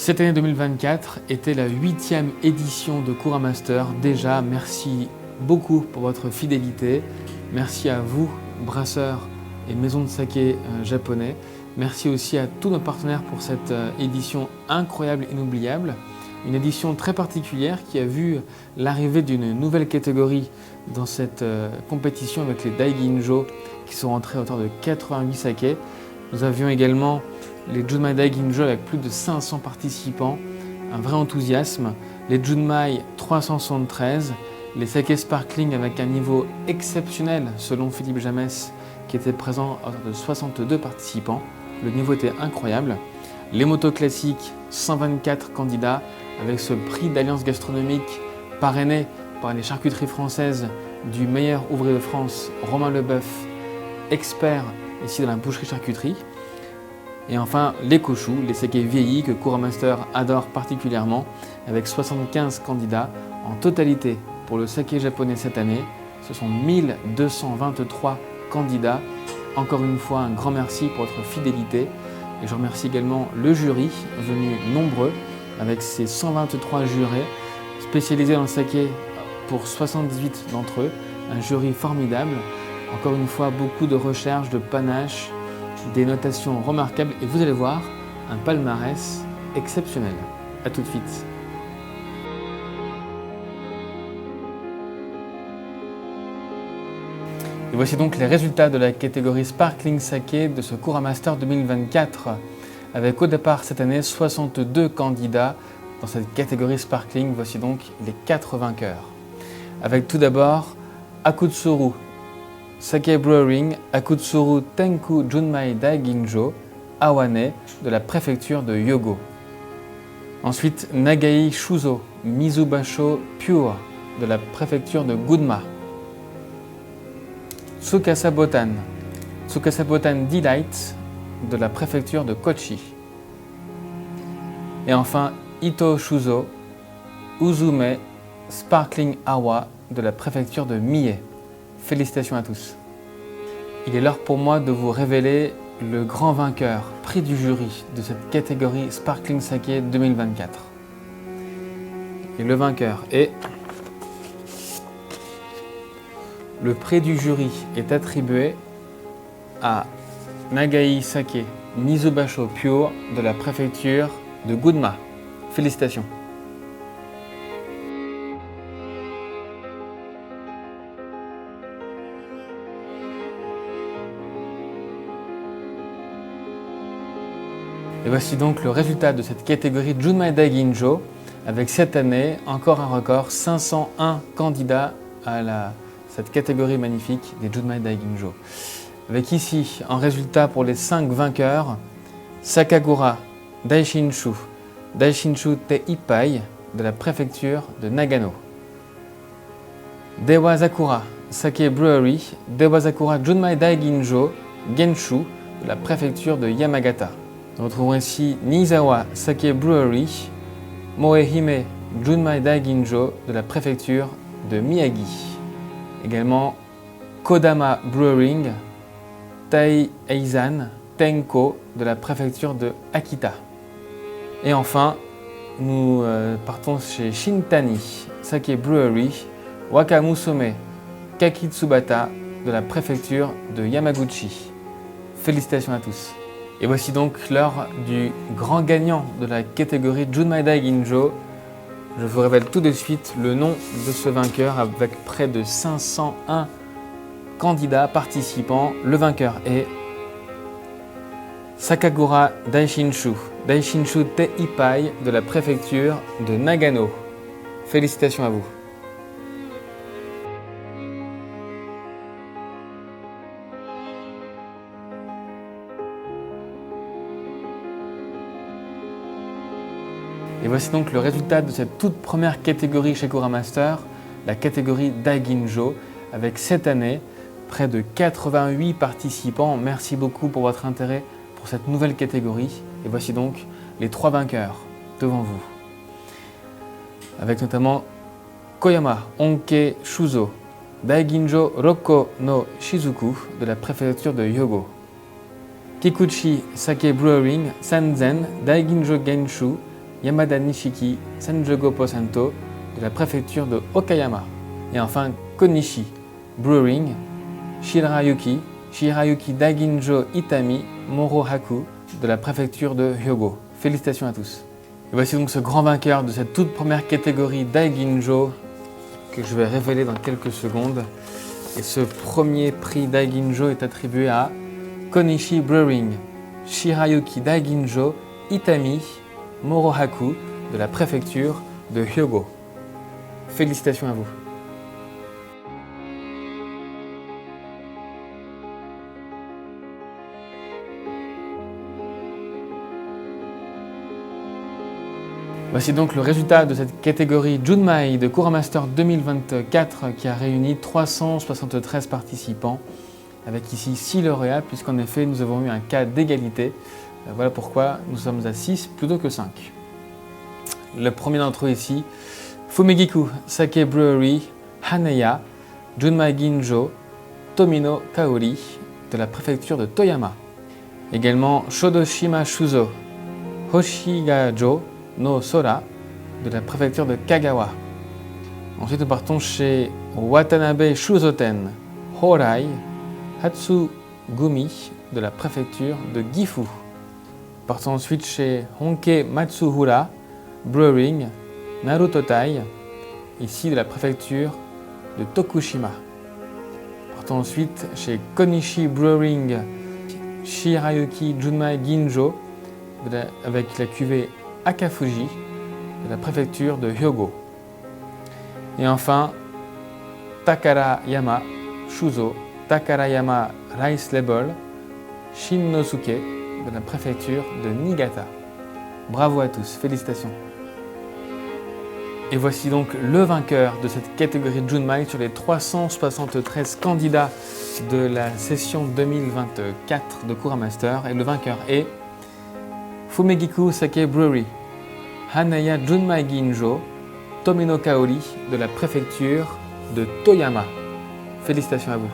Cette année 2024 était la 8e édition de Kura Master. Déjà, merci beaucoup pour votre fidélité. Merci à vous, brasseurs et maisons de saké japonais. Merci aussi à tous nos partenaires pour cette édition incroyable et inoubliable. Une édition très particulière qui a vu l'arrivée d'une nouvelle catégorie dans cette compétition avec les Daiginjo qui sont rentrés à hauteur de 88 sakés. Nous avions également les Junmai Daiginjo avec plus de 500 participants, un vrai enthousiasme. Les Junmai 373, les sakés sparkling avec un niveau exceptionnel selon Philippe Jamès qui était présent à hauteur de 62 participants. Le niveau était incroyable. Les motos classiques, 124 candidats avec ce prix d'alliance gastronomique parrainé par les charcuteries françaises du meilleur ouvrier de France, Romain Leboeuf, expert ici dans la boucherie-charcuterie. Et enfin, les koshus, les sakés vieillis que Kura Master adore particulièrement, avec 75 candidats en totalité pour le saké japonais cette année. Ce sont 1223 candidats. Encore une fois, un grand merci pour votre fidélité. Et je remercie également le jury, venu nombreux, avec ses 123 jurés, spécialisés dans le saké pour 78 d'entre eux. Un jury formidable. Encore une fois, beaucoup de recherches, de panache, des notations remarquables et vous allez voir un palmarès exceptionnel. A tout de suite. Et voici donc les résultats de la catégorie Sparkling Saké de ce Kura Master 2024 avec au départ cette année 62 candidats dans cette catégorie Sparkling. Voici donc les 4 vainqueurs. Avec tout d'abord Akutsuru Sake Brewing, Akutsuru Tenku Junmai Daiginjo, Awane de la préfecture de Hyogo. Ensuite, Nagai Shuzo Mizubasho Pure de la préfecture de Gunma. Tsukasa Botan Delight de la préfecture de Kochi. Et enfin, Ito Shuzo Uzume Sparkling Awa de la préfecture de Mie. Félicitations à tous. Il est l'heure pour moi de vous révéler le grand vainqueur, prix du jury de cette catégorie Sparkling Saké 2024. Et le vainqueur est... Le prix du jury est attribué à Nagai Sake Mizubasho Pure de la préfecture de Gunma. Félicitations. Et voici donc le résultat de cette catégorie Junmai Daiginjo avec cette année encore un record, 501 candidats à cette catégorie magnifique des Junmai Daiginjo. Avec ici en résultat pour les 5 vainqueurs, Sakagura Daishinshu Te Ippai de la préfecture de Nagano. Dewazakura Sake Brewery, Dewazakura Junmai Daiginjo Genshu de la préfecture de Yamagata. Nous retrouvons ici Niizawa Sake Brewery, Moehime Junmai Daiginjo de la préfecture de Miyagi. Également Kodama Brewing, Taieizan Tenko de la préfecture de Akita. Et enfin, nous partons chez Shintani Sake Brewery, Wakamusome Kakitsubata de la préfecture de Yamaguchi. Félicitations à tous. Et voici donc l'heure du grand gagnant de la catégorie Junmai Daiginjo. Je vous révèle tout de suite le nom de ce vainqueur avec près de 501 candidats participants. Le vainqueur est Sakagura Daishinshu Te Ippai de la préfecture de Nagano. Félicitations à vous. Et voici donc le résultat de cette toute première catégorie chez Kura Master, la catégorie Daiginjo, avec cette année près de 88 participants. Merci beaucoup pour votre intérêt pour cette nouvelle catégorie. Et voici donc les 3 vainqueurs devant vous. Avec notamment Koyama Onke Shuzo, Daiginjo Rokko no Shizuku de la préfecture de Hyogo. Kikuchi Sake Brewing Sanzen Daiginjo Genshu Yamada Nishiki Senjogo Posanto de la préfecture de Okayama. Et enfin Konishi Brewing Shirayuki Daiginjo Itami Morohaku de la préfecture de Hyogo. Félicitations à tous. Et voici donc ce grand vainqueur de cette toute première catégorie Daiginjo que je vais révéler dans quelques secondes. Et ce premier prix Daiginjo est attribué à Konishi Brewing Shirayuki Daiginjo Itami Morohaku de la préfecture de Hyogo. Félicitations à vous. Voici donc le résultat de cette catégorie Junmai de Kuramaster 2024 qui a réuni 373 participants avec ici 6 lauréats puisqu'en effet nous avons eu un cas d'égalité. Voilà pourquoi nous sommes à 6 plutôt que 5. Le premier d'entre eux ici, Fumegiku Sake Brewery Hanaya Junmai Ginjo Tomino Kaori de la préfecture de Toyama. Également Shodoshima Shuzo Hoshigajo no Sora de la préfecture de Kagawa. Ensuite nous partons chez Watanabe Shuzoten Horai Hatsugumi de la préfecture de Gifu. Partons ensuite chez Honke Matsuhura Brewing Narutotai, ici de la préfecture de Tokushima. Partons ensuite chez Konishi Brewing Shirayuki Junmai Ginjo avec la cuvée Akafuji de la préfecture de Hyogo. Et enfin, Takarayama Shuzo Takarayama Rice Label Shinnosuke de la préfecture de Niigata. Bravo à tous, félicitations. Et voici donc le vainqueur de cette catégorie Junmai sur les 373 candidats de la session 2024 de Kuramaster. Et le vainqueur est Fumegiku Sake Brewery Hanaya Junmai Ginjo Tomino Kaori de la préfecture de Toyama. Félicitations à vous.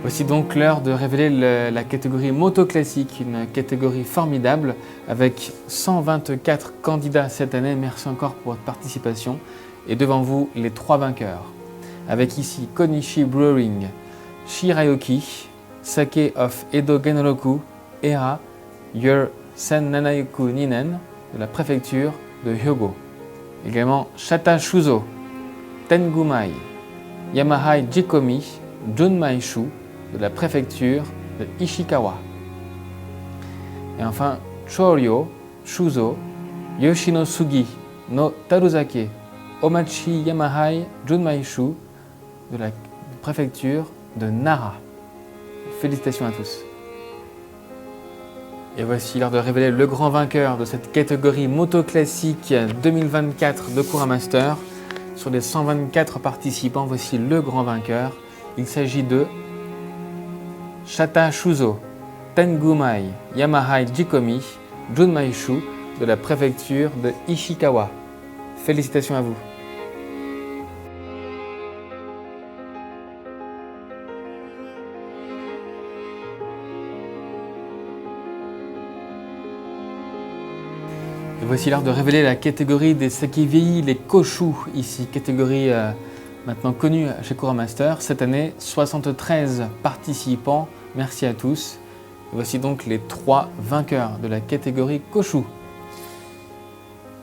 Voici donc l'heure de révéler la catégorie moto classique, une catégorie formidable avec 124 candidats cette année. Merci encore pour votre participation. Et devant vous, les 3 vainqueurs. Avec ici Konishi Brewing, Shirayuki, Sake of Edo Genroku, Era, Your Sen Nanayoku Ninen de la préfecture de Hyogo. Également Shata Shuzo, Tengumai, Yamahai Jikomi, Junmai Shu de la préfecture de Ishikawa. Et enfin Choryo Shuzo, Yoshinosugi no Taruzake, Omachi Yamahai Junmai Shu de la préfecture de Nara. Félicitations à tous. Et voici l'heure de révéler le grand vainqueur de cette catégorie moto classique 2024 de Kuramaster. Sur les 124 participants, voici le grand vainqueur. Il s'agit de Shata Shuzo Tengumai Yamahai Jikomi Junmai Shu de la préfecture de Ishikawa. Félicitations à vous. Et voici l'heure de révéler la catégorie des sake vieillis, les koshu, ici, catégorie maintenant connue chez Kuramaster. Cette année, 73 participants, merci à tous. Et voici donc les 3 vainqueurs de la catégorie koshu.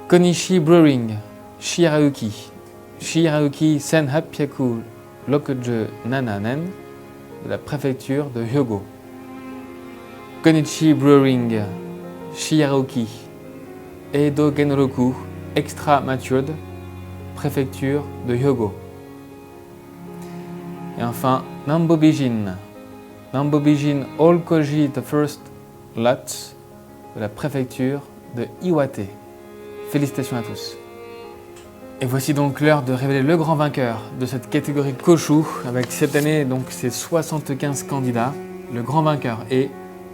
Konishi Brewing, Shirayuki Senhapyaku Lokuju Nananen de la préfecture de Hyogo. Konichi Brewing, Shirayuki Edo Genroku Extra Matured, préfecture de Hyogo. Et enfin, Nambobijin All Koji The First Lot de la préfecture de Iwate. Félicitations à tous. Et voici donc l'heure de révéler le grand vainqueur de cette catégorie Koshu avec cette année donc ses 75 candidats. Le grand vainqueur est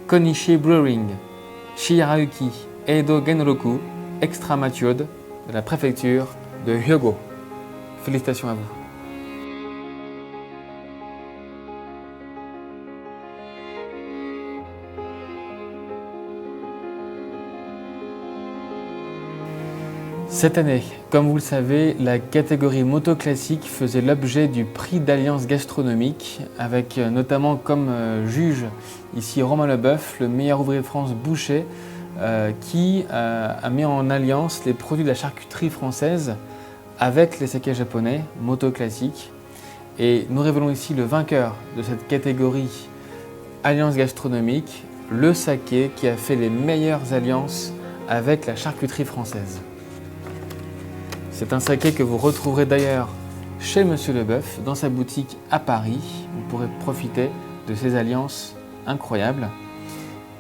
Konishi Brewing Shirayuki Edo Genroku Extra Matured de la préfecture de Hyogo. Félicitations à vous. Cette année, comme vous le savez, la catégorie moto classique faisait l'objet du prix d'Alliance gastronomique avec notamment comme juge ici Romain Leboeuf, le meilleur ouvrier de France boucher, qui a mis en alliance les produits de la charcuterie française avec les sakés japonais, moto classique. Et nous révélons ici le vainqueur de cette catégorie Alliance gastronomique, le saké qui a fait les meilleures alliances avec la charcuterie française. C'est un saké que vous retrouverez d'ailleurs chez Monsieur Leboeuf, dans sa boutique à Paris. Vous pourrez profiter de ces alliances incroyables.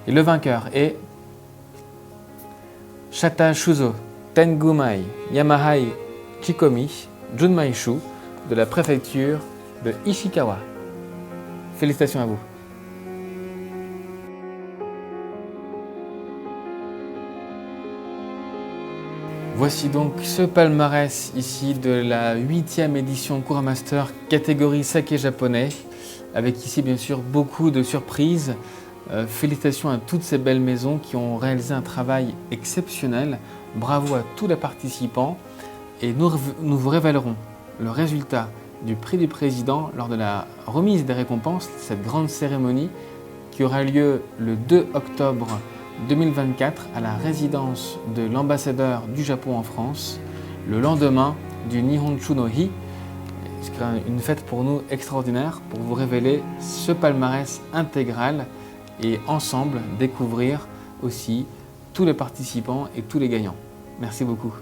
Et le vainqueur est Shata Shuzo Tengumai Yamahai Chikomi Junmaishu de la préfecture de Ishikawa. Félicitations à vous. Voici donc ce palmarès ici de la 8e édition Kuramaster catégorie saké japonais, avec ici bien sûr beaucoup de surprises. Félicitations à toutes ces belles maisons qui ont réalisé un travail exceptionnel. Bravo à tous les participants et nous vous révélerons le résultat du prix du président lors de la remise des récompenses, cette grande cérémonie qui aura lieu le 2 octobre 2024 à la résidence de l'ambassadeur du Japon en France, le lendemain du Nihonshu no Hi. Ce sera une fête pour nous extraordinaire pour vous révéler ce palmarès intégral et ensemble découvrir aussi tous les participants et tous les gagnants. Merci beaucoup.